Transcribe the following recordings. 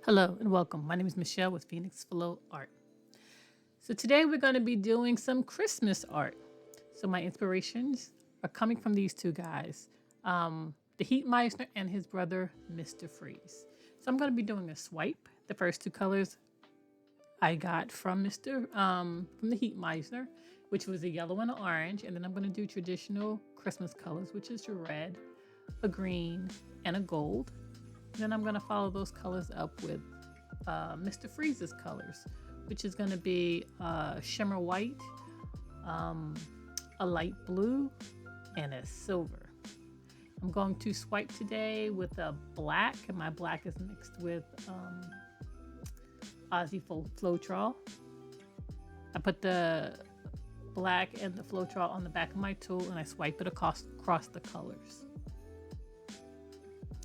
Hello and welcome. My name is Michelle with Phoenix Flow Art. So today we're going to be doing some Christmas art. So my inspirations are coming from these two guys, the Heat Meisner and his brother, Mr. Freeze. So I'm going to be doing a swipe. The first two colors I got from from the Heat Meisner, which was a yellow and an orange. And then I'm going to do traditional Christmas colors, which is a red, a green, and a gold. Then I'm going to follow those colors up with Mr. Freeze's colors, which is going to be shimmer white, a light blue, and a silver. I'm going to swipe today with a black, and my black is mixed with Aussie Floetrol. I put the black and the Floetrol on the back of my tool, and I swipe it across the colors.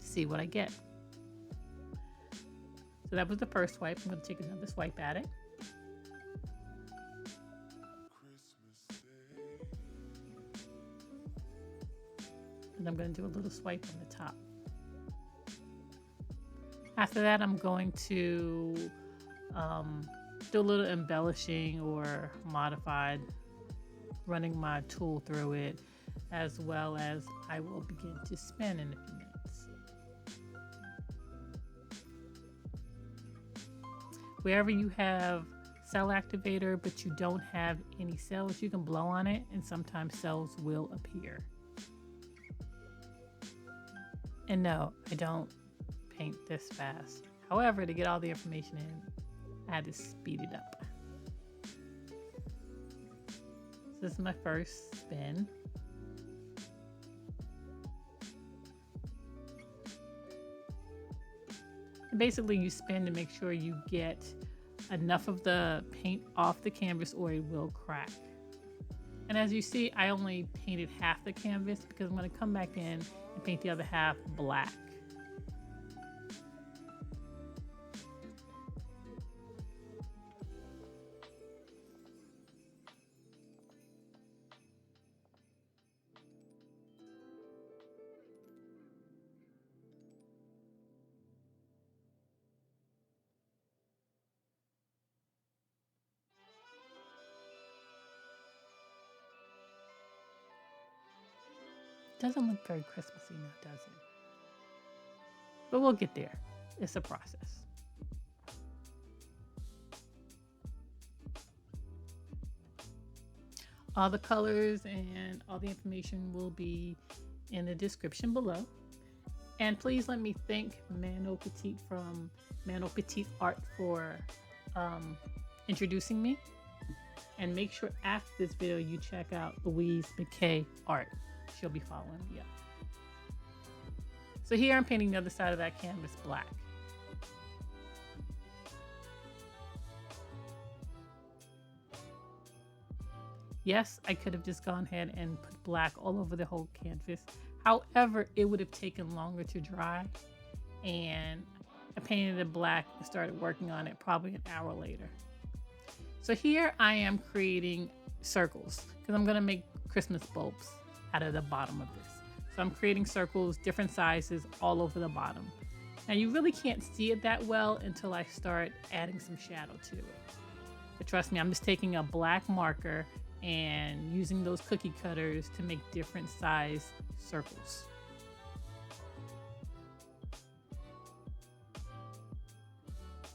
See what I get. So that was the first swipe. I'm going to take another swipe at it. And I'm going to do a little swipe on the top. After that, I'm going to do a little embellishing or modified, running my tool through it, as well as I will begin to spin in a few minutes. Wherever you have cell activator, but you don't have any cells, you can blow on it and sometimes cells will appear. And no, I don't paint this fast. However, to get all the information in, I had to speed it up. So this is my first spin. Basically, you spin to make sure you get enough of the paint off the canvas or it will crack. And as you see, I only painted half the canvas because I'm going to come back in and paint the other half black. Doesn't look very Christmassy now, does it? But we'll get there. It's a process. All the colors and all the information will be in the description below. And please let me thank Mano Petite from Mano Petite Art for introducing me. And make sure after this video you check out Louise McKay Art. She'll be following me up. So here I'm painting the other side of that canvas black. Yes, I could have just gone ahead and put black all over the whole canvas. However, it would have taken longer to dry, and I painted it black and started working on it probably an hour later. So here I am creating circles because I'm going to make Christmas bulbs out of the bottom of this. So I'm creating circles, different sizes all over the bottom. Now you really can't see it that well until I start adding some shadow to it. But trust me, I'm just taking a black marker and using those cookie cutters to make different size circles.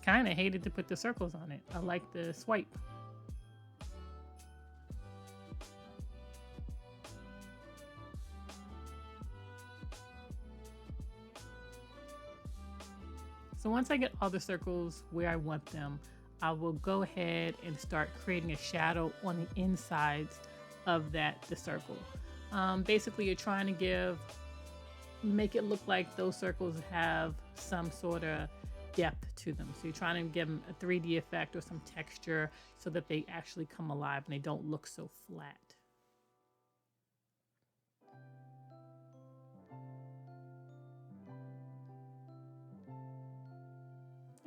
Kind of hated to put the circles on it. I like the swipe. So once I get all the circles where I want them, I will go ahead and start creating a shadow on the insides of the circle. Basically, you're trying to make it look like those circles have some sort of depth to them. So you're trying to give them a 3D effect or some texture so that they actually come alive and they don't look so flat.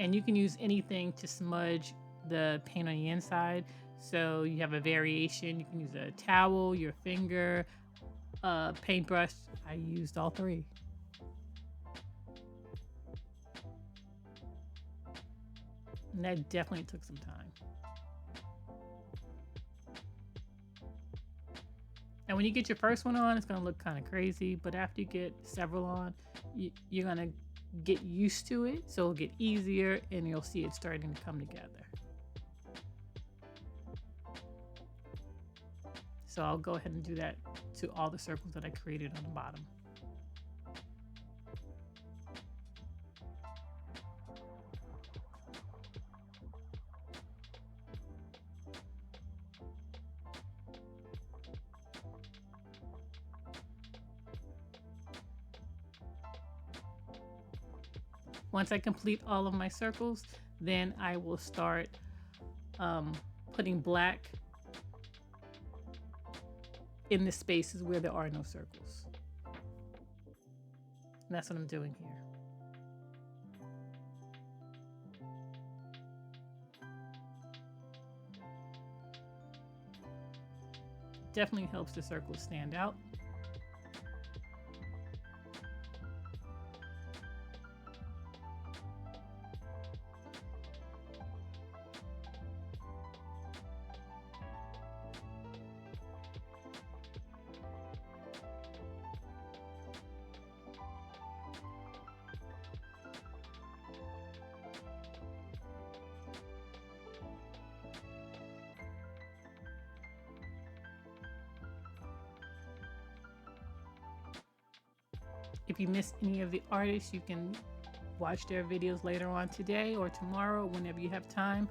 And you can use anything to smudge the paint on the inside. So you have a variation. You can use a towel, your finger, paintbrush. I used all three. And that definitely took some time. And when you get your first one on, it's going to look kind of crazy. But after you get several on, you're going to get used to it. So it'll get easier and you'll see it starting to come together. So I'll go ahead and do that to all the circles that I created on the bottom. Once I complete all of my circles, then I will start putting black in the spaces where there are no circles. And that's what I'm doing here. Definitely helps the circles stand out. If you missed any of the artists, you can watch their videos later on today or tomorrow, whenever you have time.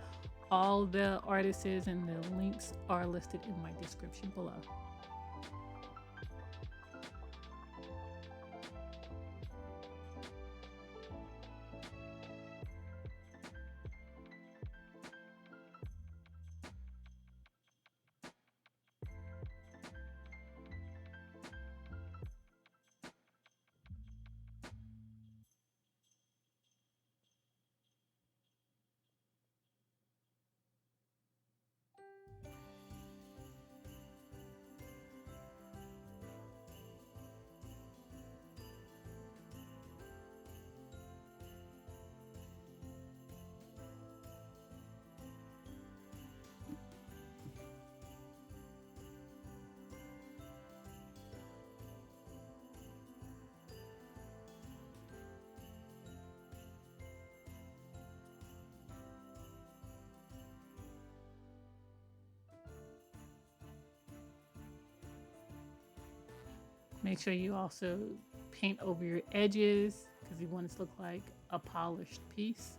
All the artists and the links are listed in my description below. Make sure you also paint over your edges because you want it to look like a polished piece.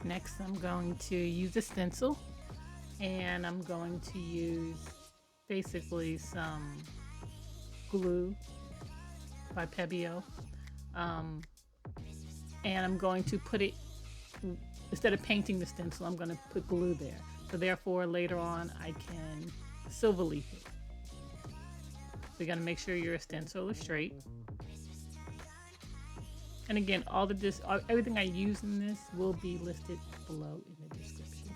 Next, I'm going to use a stencil, and I'm going to use basically some glue by Pebeo. And I'm going to put it, instead of painting the stencil, I'm going to put glue there. So therefore, later on, I can silver leaf it. So you got to make sure your stencil is straight. And again, everything I use in this will be listed below in the description.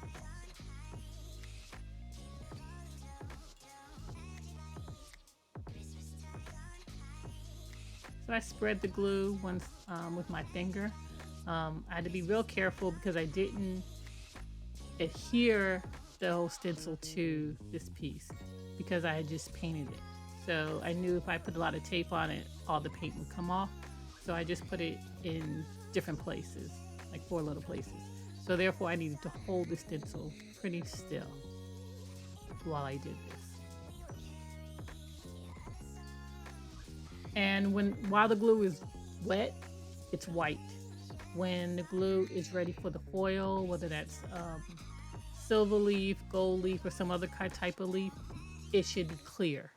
So I spread the glue once with my finger. I had to be real careful because I didn't adhere the whole stencil to this piece because I had just painted it. So I knew if I put a lot of tape on it, all the paint would come off. So I just put it in different places, like 4 little places. So therefore I needed to hold the stencil pretty still while I did this. And while the glue is wet, it's white. When the glue is ready for the foil, whether that's silver leaf, gold leaf, or some other type of leaf, it should be clear.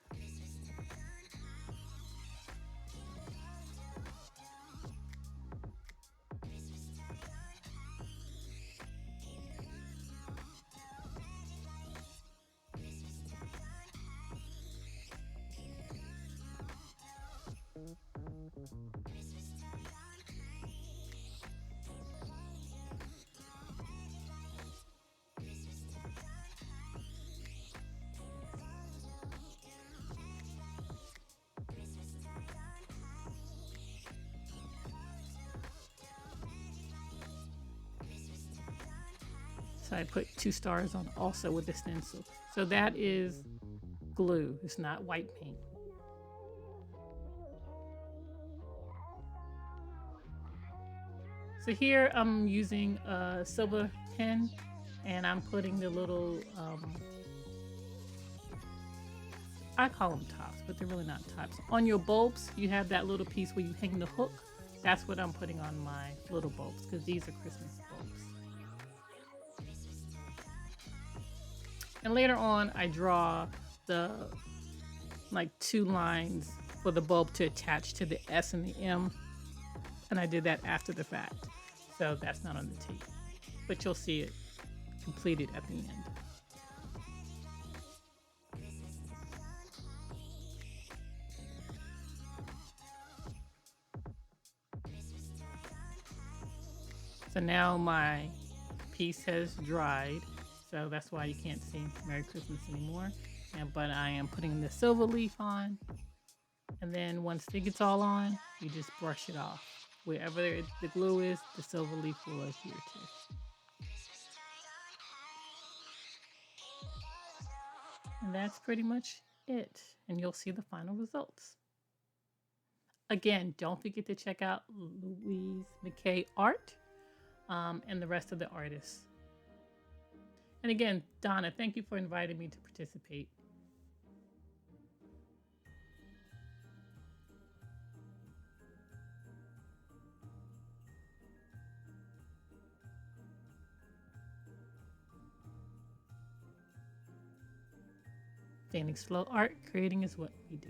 So I put 2 stars on also with the stencil. So that is glue, it's not white paint. So here I'm using a silver pen and I'm putting the little, I call them tops, but they're really not tops. On your bulbs, you have that little piece where you hang the hook. That's what I'm putting on my little bulbs because these are Christmas bulbs. And later on, I draw the like 2 lines for the bulb to attach to the S and the M. And I did that after the fact. So that's not on the tape, but you'll see it completed at the end. So now my piece has dried. So that's why you can't see Merry Christmas anymore. But I am putting the silver leaf on. And then once it gets all on, you just brush it off. Wherever the glue is, the silver leaf will adhere to. And that's pretty much it. And you'll see the final results. Again, don't forget to check out Louise McKay art and the rest of the artists. And again, Donna, thank you for inviting me to participate. Phoenix Flow Art, creating is what we do.